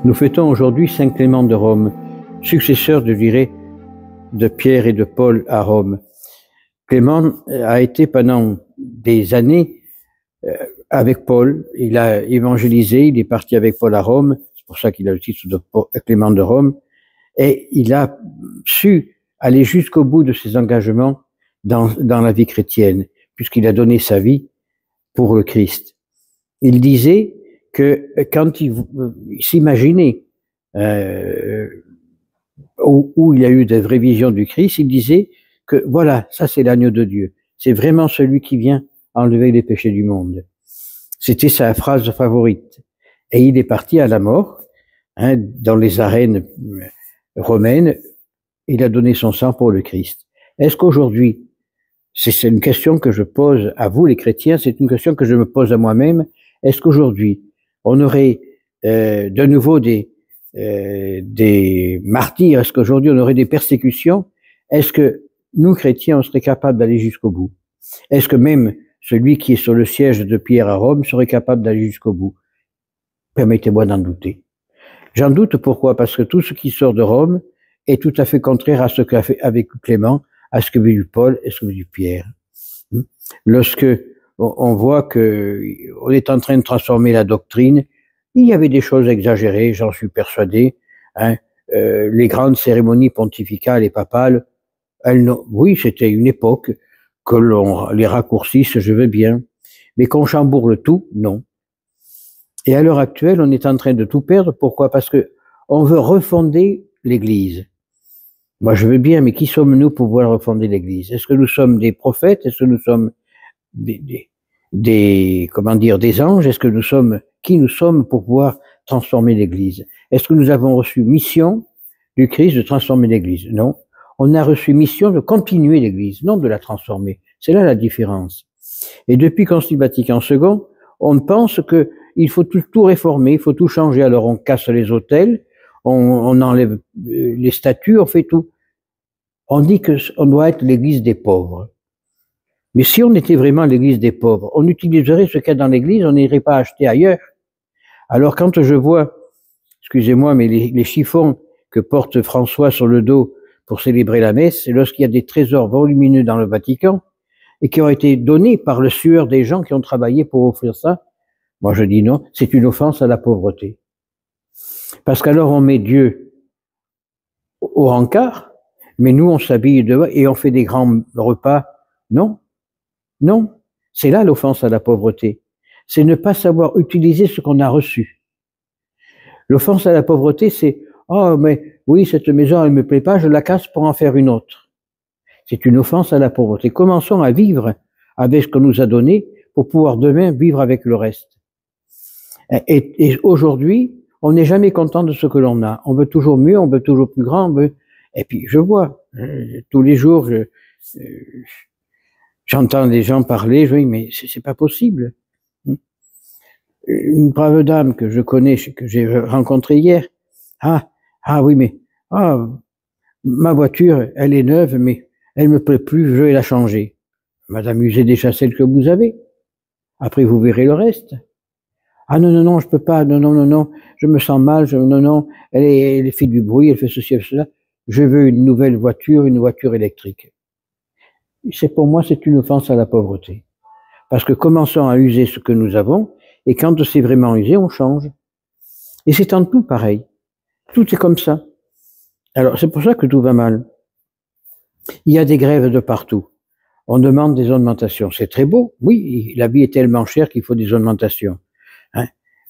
Nous fêtons aujourd'hui Saint Clément de Rome, successeur, je dirais, de Pierre et de Paul à Rome. Clément a été pendant des années avec Paul, il a évangélisé, il est parti avec Paul à Rome, c'est pour ça qu'il a le titre de Clément de Rome, et il a su aller jusqu'au bout de ses engagements dans la vie chrétienne, puisqu'il a donné sa vie pour le Christ. Il disait que quand il s'imaginait où il a eu de vraies visions du Christ, il disait que voilà, ça c'est l'agneau de Dieu, c'est vraiment celui qui vient enlever les péchés du monde. C'était sa phrase favorite. Et il est parti à la mort, dans les arènes romaines, il a donné son sang pour le Christ. Est-ce qu'aujourd'hui, c'est une question que je pose à vous les chrétiens, c'est une question que je me pose à moi-même, est-ce qu'aujourd'hui, on aurait de nouveau des martyrs, est-ce qu'aujourd'hui on aurait des persécutions? Est-ce que nous chrétiens, on serait capables d'aller jusqu'au bout? Est-ce que même celui qui est sur le siège de Pierre à Rome serait capable d'aller jusqu'au bout? Permettez-moi d'en douter. J'en doute pourquoi? Parce que tout ce qui sort de Rome est tout à fait contraire à ce qu'a fait avec Clément, à ce que veut du Paul et ce que veut du Pierre. Lorsque on voit que on est en train de transformer la doctrine, il y avait des choses exagérées, j'en suis persuadé. Les grandes cérémonies pontificales et papales, oui, c'était une époque, que l'on les raccourcisse, je veux bien, mais qu'on chambourle tout, non. Et à l'heure actuelle, on est en train de tout perdre. Pourquoi? Parce que on veut refonder l'Église. Moi, je veux bien, mais qui sommes-nous pour pouvoir refonder l'Église? Est-ce que nous sommes des prophètes? Est-ce que nous sommes des anges? Est-ce que nous sommes, qui nous sommes pour pouvoir transformer l'Église? Est-ce que nous avons reçu mission du Christ de transformer l'Église? Non. On a reçu mission de continuer l'Église, non de la transformer. C'est là la différence. Et depuis Concile Vatican II, on pense que il faut tout réformer, il faut tout changer. Alors on casse les autels, on enlève les statues, on fait tout. On dit que on doit être l'Église des pauvres. Mais si on était vraiment l'Église des pauvres, on utiliserait ce qu'il y a dans l'Église, on n'irait pas acheter ailleurs. Alors quand je vois, excusez-moi, mais les chiffons que porte François sur le dos pour célébrer la messe, c'est lorsqu'il y a des trésors volumineux dans le Vatican et qui ont été donnés par le sueur des gens qui ont travaillé pour offrir ça. Moi je dis non, c'est une offense à la pauvreté. Parce qu'alors on met Dieu au rencard, mais nous on s'habille de et on fait des grands repas. Non, non, c'est là l'offense à la pauvreté. C'est ne pas savoir utiliser ce qu'on a reçu. L'offense à la pauvreté, c'est « Oh, mais oui, cette maison, elle me plaît pas, je la casse pour en faire une autre. » C'est une offense à la pauvreté. Commençons à vivre avec ce qu'on nous a donné pour pouvoir demain vivre avec le reste. Et aujourd'hui, on n'est jamais content de ce que l'on a. On veut toujours mieux, on veut toujours plus grand. Et puis, je vois, tous les jours, j'entends des gens parler, je dis, mais c'est pas possible. Une brave dame que je connais, que j'ai rencontrée hier, ah oui, mais ma voiture, elle est neuve, mais elle me plaît plus, je vais la changer. Madame, usez déjà celle que vous avez. Après, vous verrez le reste. Ah non, je peux pas, non, je me sens mal, non, elle fait du bruit, elle fait ceci, elle fait cela. Je veux une nouvelle voiture, une voiture électrique. Pour moi, c'est une offense à la pauvreté. Parce que commençons à user ce que nous avons, et quand c'est vraiment usé, on change. Et c'est en tout pareil. Tout est comme ça. Alors, c'est pour ça que tout va mal. Il y a des grèves de partout. On demande des augmentations. C'est très beau. Oui, la vie est tellement chère qu'il faut des augmentations.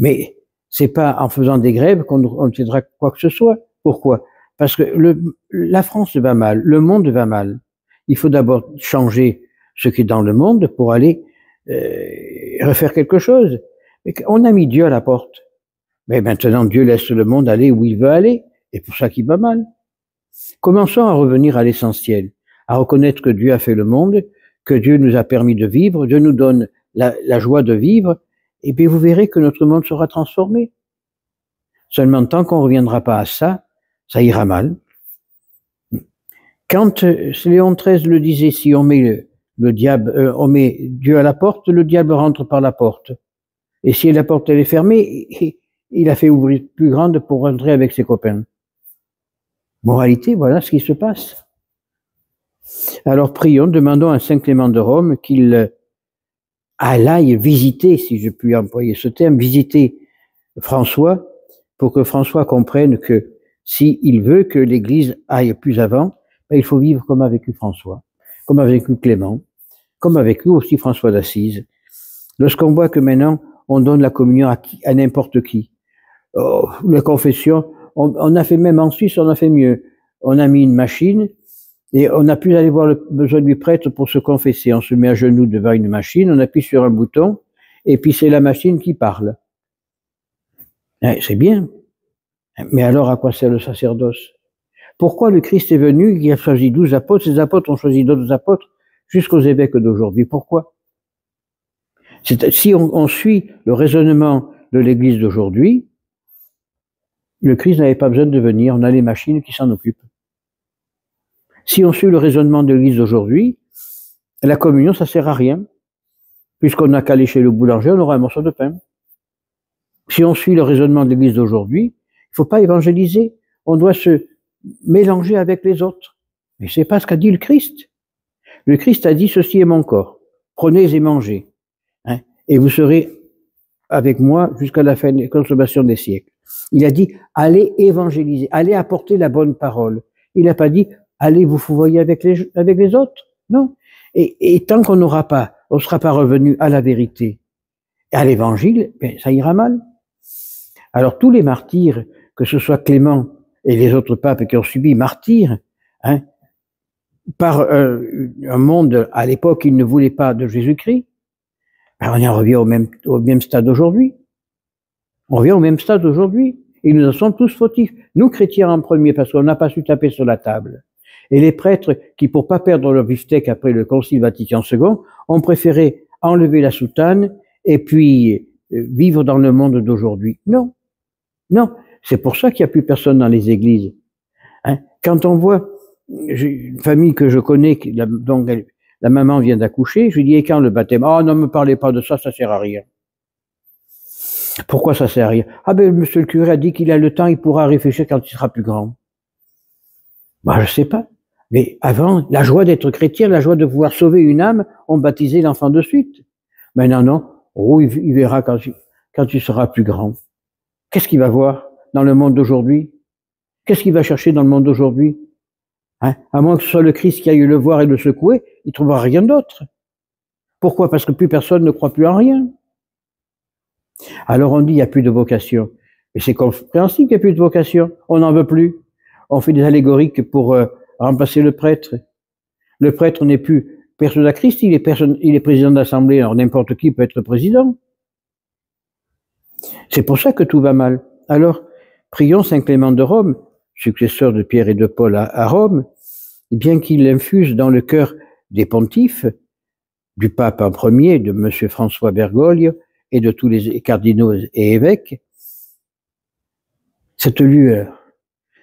Mais c'est pas en faisant des grèves qu'on obtiendra quoi que ce soit. Pourquoi? Parce que la France va mal, le monde va mal. Il faut d'abord changer ce qui est dans le monde pour aller refaire quelque chose. On a mis Dieu à la porte. Mais maintenant, Dieu laisse le monde aller où il veut aller. Et pour ça qu'il va mal. Commençons à revenir à l'essentiel, à reconnaître que Dieu a fait le monde, que Dieu nous a permis de vivre, Dieu nous donne la joie de vivre, et puis vous verrez que notre monde sera transformé. Seulement, tant qu'on ne reviendra pas à ça, ça ira mal. Quand Léon XIII le disait, si on met on met Dieu à la porte, le diable rentre par la porte. Et si la porte elle est fermée, il a fait ouvrir plus grande pour rentrer avec ses copains. Moralité, voilà ce qui se passe. Alors prions, demandons à Saint Clément de Rome qu'il aille visiter, si je puis employer ce terme, visiter François, pour que François comprenne que s'il veut que l'Église aille plus avant, il faut vivre comme a vécu François, comme a vécu Clément, comme a vécu aussi François d'Assise. Lorsqu'on voit que maintenant, on donne la communion à n'importe qui. Oh, la confession, on a fait même en Suisse, on a fait mieux. On a mis une machine et on n'a plus aller voir le besoin du prêtre pour se confesser. On se met à genoux devant une machine, on appuie sur un bouton et puis c'est la machine qui parle. C'est bien. Mais alors à quoi sert le sacerdoce? Pourquoi le Christ est venu, il a choisi 12 apôtres, ces apôtres ont choisi d'autres apôtres jusqu'aux évêques d'aujourd'hui? Pourquoi? Si on suit le raisonnement de l'Église d'aujourd'hui, le Christ n'avait pas besoin de venir, on a les machines qui s'en occupent. Si on suit le raisonnement de l'Église d'aujourd'hui, la communion, ça sert à rien. Puisqu'on n'a qu'à aller chez le boulanger, on aura un morceau de pain. Si on suit le raisonnement de l'Église d'aujourd'hui, il ne faut pas évangéliser. On doit se mélanger avec les autres. Mais c'est pas ce qu'a dit le Christ. Le Christ a dit, ceci est mon corps. Prenez et mangez. Et vous serez avec moi jusqu'à la fin des consommations des siècles. Il a dit, allez évangéliser, allez apporter la bonne parole. Il n'a pas dit, allez vous fourvoyer avec les autres. Non. Et tant qu'on n'aura pas, on ne sera pas revenu à la vérité et à l'évangile, ça ira mal. Alors tous les martyrs, que ce soit Clément et les autres papes qui ont subi martyrs, par un monde à l'époque qui ne voulait pas de Jésus-Christ, on en revient au même stade aujourd'hui. On revient au même stade aujourd'hui. Et nous en sommes tous fautifs. Nous, chrétiens en premier, parce qu'on n'a pas su taper sur la table. Et les prêtres qui, pour pas perdre leur beefsteak après le Concile Vatican II, ont préféré enlever la soutane et puis vivre dans le monde d'aujourd'hui. Non. Non. C'est pour ça qu'il n'y a plus personne dans les églises. Quand on voit une famille que je connais, dont la maman vient d'accoucher, je lui dis, et quand le baptême? Oh, ne me parlez pas de ça, ça sert à rien. Pourquoi ça sert à rien? Ah ben, monsieur le curé a dit qu'il a le temps, il pourra réfléchir quand il sera plus grand. Je sais pas. Mais avant, la joie d'être chrétien, la joie de pouvoir sauver une âme, on baptisait l'enfant de suite. Maintenant, non. Oh, il verra quand il sera plus grand. Qu'est-ce qu'il va voir dans le monde d'aujourd'hui? Qu'est-ce qu'il va chercher dans le monde d'aujourd'hui? À moins que ce soit le Christ qui aille le voir et le secouer, il ne trouvera rien d'autre. Pourquoi? Parce que plus personne ne croit plus en rien. Alors on dit il n'y a plus de vocation. Et c'est compréhensible qu'il n'y a plus de vocation. On n'en veut plus. On fait des allégoriques pour remplacer le prêtre. Le prêtre n'est plus personne à Christ, il est président d'assemblée, alors n'importe qui peut être président. C'est pour ça que tout va mal. Alors, prions Saint Clément de Rome, successeur de Pierre et de Paul à Rome, bien qu'il infuse dans le cœur des pontifes, du pape en premier, de M. François Bergoglio et de tous les cardinaux et évêques, cette lueur,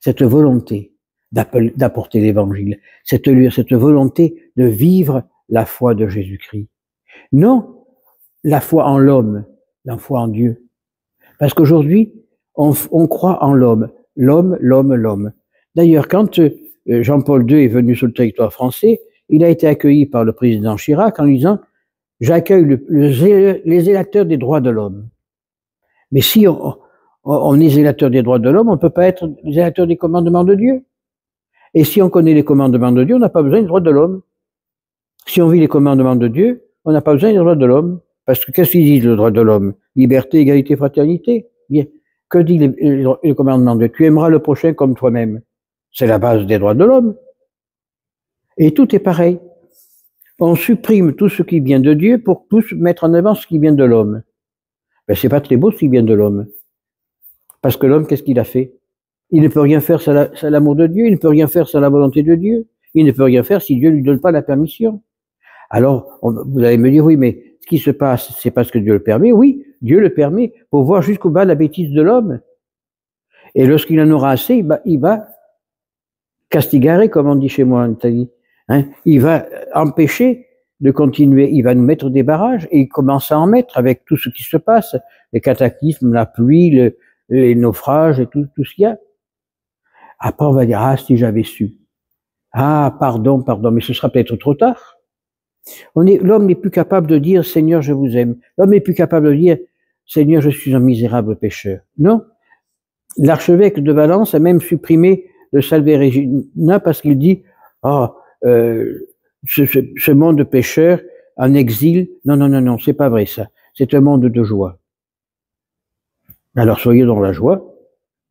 cette volonté d'apporter l'évangile, cette lueur, cette volonté de vivre la foi de Jésus-Christ. Non la foi en l'homme, la foi en Dieu. Parce qu'aujourd'hui, on croit en l'homme. L'homme. D'ailleurs, quand Jean-Paul II est venu sur le territoire français, il a été accueilli par le président Chirac en lui disant « J'accueille les zélateurs des droits de l'homme ». Mais si on est zélateur des droits de l'homme, on ne peut pas être zélateur des commandements de Dieu. Et si on connaît les commandements de Dieu, on n'a pas besoin des droits de l'homme. Si on vit les commandements de Dieu, on n'a pas besoin des droits de l'homme. Parce que qu'est-ce qu'ils disent, le droit de l'homme? Liberté, égalité, fraternité. Bien. Que dit le commandement de Dieu? Tu aimeras le prochain comme toi-même. C'est la base des droits de l'homme. Et tout est pareil. On supprime tout ce qui vient de Dieu pour tous mettre en avant ce qui vient de l'homme. C'est pas très beau ce qui vient de l'homme. Parce que l'homme, qu'est-ce qu'il a fait? Il ne peut rien faire sans l'amour de Dieu, il ne peut rien faire sans la volonté de Dieu, il ne peut rien faire si Dieu ne lui donne pas la permission. Alors, vous allez me dire, oui, mais ce qui se passe, c'est parce que Dieu le permet. Oui, Dieu le permet pour voir jusqu'au bas la bêtise de l'homme. Et lorsqu'il en aura assez, il va castigare, comme on dit chez moi en Italie. Il va empêcher de continuer, il va nous mettre des barrages, et il commence à en mettre avec tout ce qui se passe, les cataclysmes, la pluie, les naufrages et tout ce qu'il y a. Après, on va dire, ah, si j'avais su. Ah, pardon, mais ce sera peut-être trop tard. L'homme n'est plus capable de dire, Seigneur, je vous aime. L'homme n'est plus capable de dire, Seigneur, je suis un misérable pécheur. Non. L'archevêque de Valence a même supprimé le Salve Regina parce qu'il dit, ah, ce monde de pécheurs en exil, non, c'est pas vrai ça. C'est un monde de joie. Alors soyez dans la joie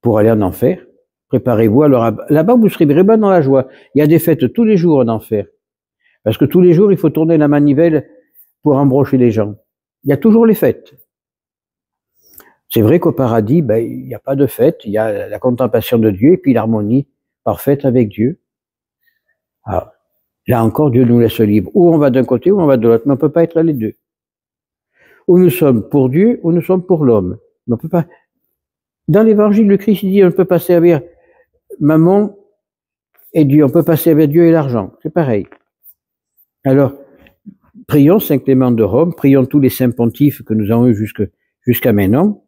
pour aller en enfer. Préparez-vous. Alors là-bas, vous serez vraiment dans la joie. Il y a des fêtes tous les jours en enfer. Parce que tous les jours, il faut tourner la manivelle pour embrocher les gens. Il y a toujours les fêtes. C'est vrai qu'au paradis, ben, il n'y a pas de fête. Il y a la contemplation de Dieu et puis l'harmonie parfaite avec Dieu. Alors, là encore, Dieu nous laisse libre. Ou on va d'un côté, ou on va de l'autre. Mais on ne peut pas être les deux. Ou nous sommes pour Dieu, ou nous sommes pour l'homme. On peut pas. Dans l'évangile, le Christ dit, on ne peut pas servir maman et Dieu. On ne peut pas servir Dieu et l'argent. C'est pareil. Alors, prions Saint Clément de Rome, prions tous les saints pontifes que nous avons eus jusqu'à maintenant,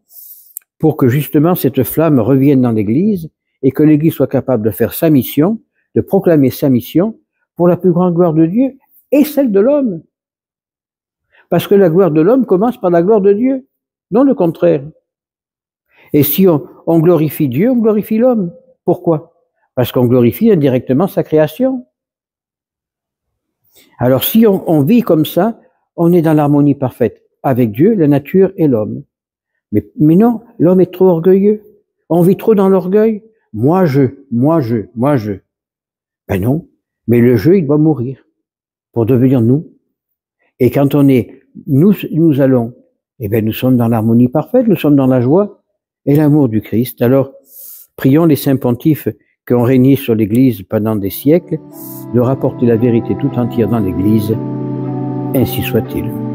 pour que justement cette flamme revienne dans l'Église et que l'Église soit capable de faire sa mission, de proclamer sa mission pour la plus grande gloire de Dieu et celle de l'homme. Parce que la gloire de l'homme commence par la gloire de Dieu, non le contraire. Et si on glorifie Dieu, on glorifie l'homme. Pourquoi? Parce qu'on glorifie indirectement sa création. Alors si on vit comme ça, on est dans l'harmonie parfaite avec Dieu, la nature et l'homme. Mais non, l'homme est trop orgueilleux. On vit trop dans l'orgueil. Moi je. Ben non, mais le je, il doit mourir pour devenir nous. Et quand on est nous allons, eh bien nous sommes dans l'harmonie parfaite, nous sommes dans la joie et l'amour du Christ. Alors, prions les saints pontifes qui ont régné sur l'Église pendant des siècles de rapporter la vérité tout entière dans l'Église. Ainsi soit-il.